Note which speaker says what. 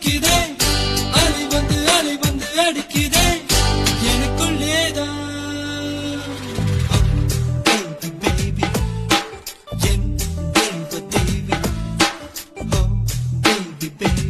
Speaker 1: துடிக்குதே அலை வந்து அடிக்குதே எனக்குள்ளேதான் baby என் தெய்வ தேவி oh baby